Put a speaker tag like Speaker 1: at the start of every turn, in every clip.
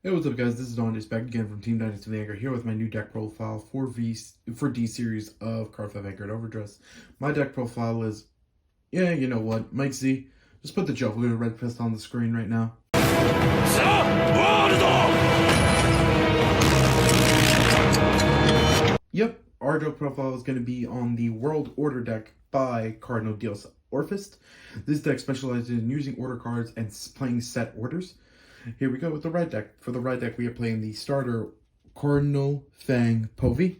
Speaker 1: Hey, what's up, guys? This is Don, just back again from Team Dynasty Vanguard, here with my new deck profile for D series of Card 5 Vanguard Overdress. My deck profile is, yeah, you know what, Mike Z. Just put the Juggler Red Fist on the screen right now. Yep, our deck profile is going to be on the World Order deck by Cardinal Dios Orfist. This deck specializes in using order cards and playing set orders. Here we go with the red deck. For the red deck, we are playing the starter Cardinal Fang Povey.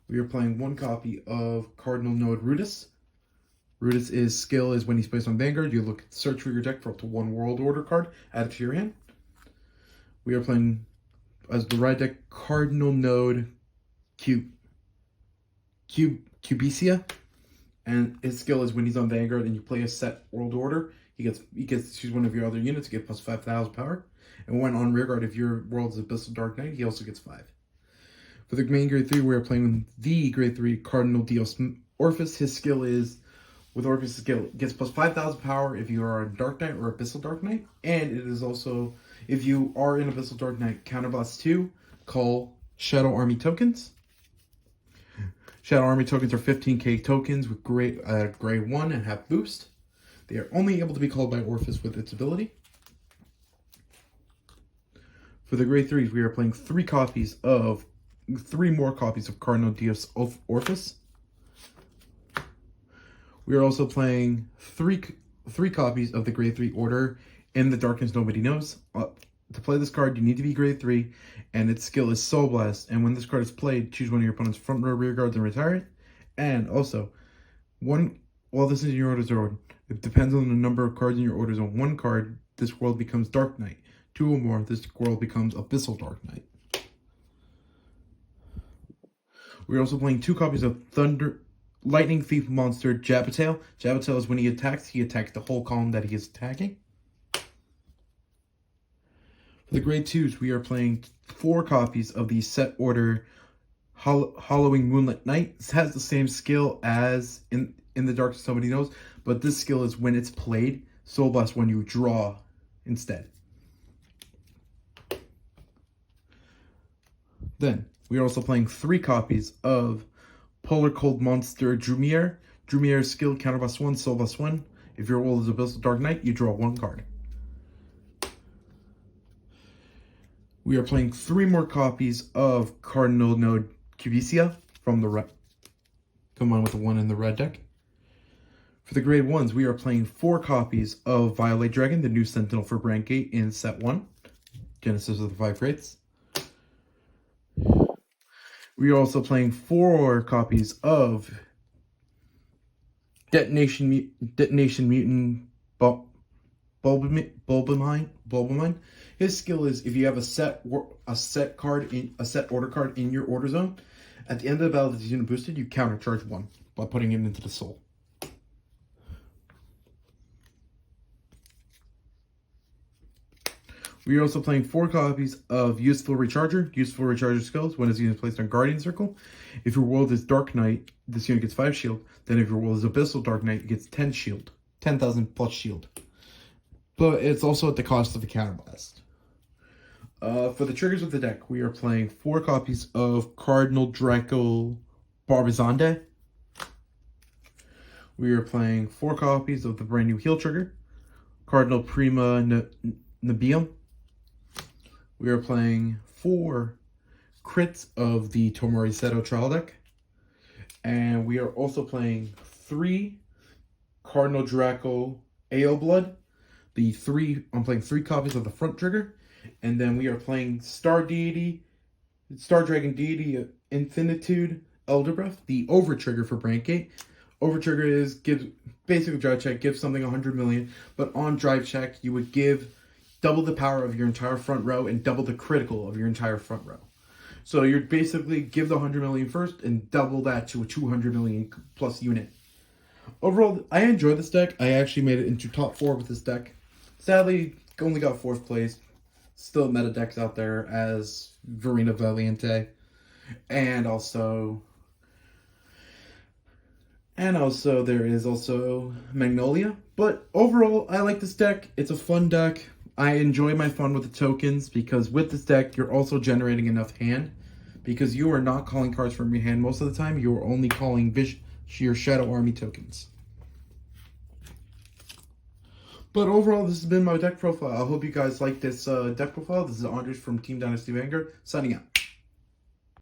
Speaker 1: We are playing one copy of Cardinal Node Rudis. Rudis' skill is when he's placed on Vanguard, you search for your deck for up to one World Order card, add it to your hand. We are playing as the red deck Cardinal Node Cubicia. And his skill is when he's on Vanguard and you play a set World Order, he gets to choose one of your other units to get plus 5,000 power. And when on rearguard, if your world is Abyssal Dark Knight, he also gets 5. For the main grade 3, we are playing with the grade 3 Cardinal Dios Orfist. His skill is, with Orfist' skill, gets plus 5,000 power if you are on Dark Knight or Abyssal Dark Knight. And it is also, if you are in Abyssal Dark Knight, Counterblast 2, call Shadow Army tokens. Shadow Army tokens are 15k tokens with grade 1 and have boost. They are only able to be called by Orfist with its ability. For the grade 3s, we are playing 3 more copies of Cardinal Dios Orfist. We are also playing three copies of the grade 3 order in the Darkness Nobody Knows. To play this card, you need to be grade 3, and its skill is Soul Blast. And when this card is played, choose one of your opponent's front row rear guards and retire it. And also, while this is in your order's order, it depends on the number of cards in your orders. On one card, this world becomes Dark Knight. 2 or more, this world becomes Abyssal Dark Knight. We're also playing 2 copies of Lightning Thief monster Jabatail. Jabatail is when he attacks the whole column that he is attacking. For the grade 2s, we are playing 4 copies of the set order Hallowing Moonlit Night. This has the same skill as in the Darkness Somebody Knows, but this skill is when it's played, Soul Blast when you draw instead. Then, we are also playing 3 copies of Polar Cold Monster Drumiere. Drumiere's skill, Counterblast 1, Soul Blast 1. If your world is Abyssal Dark Knight, you draw 1 card. We are playing 3 more copies of Cardinal Node Cubicia from the red. Come on with the 1 in the red deck. For the grade 1s, we are playing 4 copies of Violet Dragon, the new Sentinel for Brandgate in set 1. Genesis of the 5 grades. We are also playing 4 copies of Detonation Mutant Bulbamine. His skill is if you have a set order card in your order zone, at the end of the battle that is unit boosted, you countercharge 1 by putting it into the soul. We are also playing 4 copies of Useful Recharger. Useful Recharger skills, when this unit is placed on Guardian Circle. If your world is Dark Knight, this unit gets 5 shield. Then if your world is Abyssal Dark Knight, it gets 10 shield. 10,000 plus shield. But it's also at the cost of the Counterblast. For the triggers of the deck, we are playing 4 copies of Cardinal Draco Barbizonde. We are playing 4 copies of the brand new heal trigger, Cardinal Prima Nabium. We are playing 4 crits of the Tomori Seto trial deck. And we are also playing 3 Cardinal Draco AO Blood. I'm playing 3 copies of the front trigger. And then we are playing Star Dragon Deity Infinitude Elder Breath, the over trigger for Brandgate. Over trigger gives basically drive check, gives something 100 million, but on drive check you would give double the power of your entire front row and double the critical of your entire front row. So you're basically give the 100 million first and double that to a 200 million plus unit. Overall, I enjoy this deck. I actually made it into top 4 with this deck. Sadly, only got 4th place. Still meta decks out there as Verena Valiente. And also there is also Magnolia. But overall, I like this deck. It's a fun deck. I enjoy my fun with the tokens because with this deck, you're also generating enough hand because you are not calling cards from your hand most of the time. You are only calling your Shadow Army tokens. But overall, this has been my deck profile. I hope you guys like this deck profile. This is Andres from Team Dynasty Vanguard, signing out.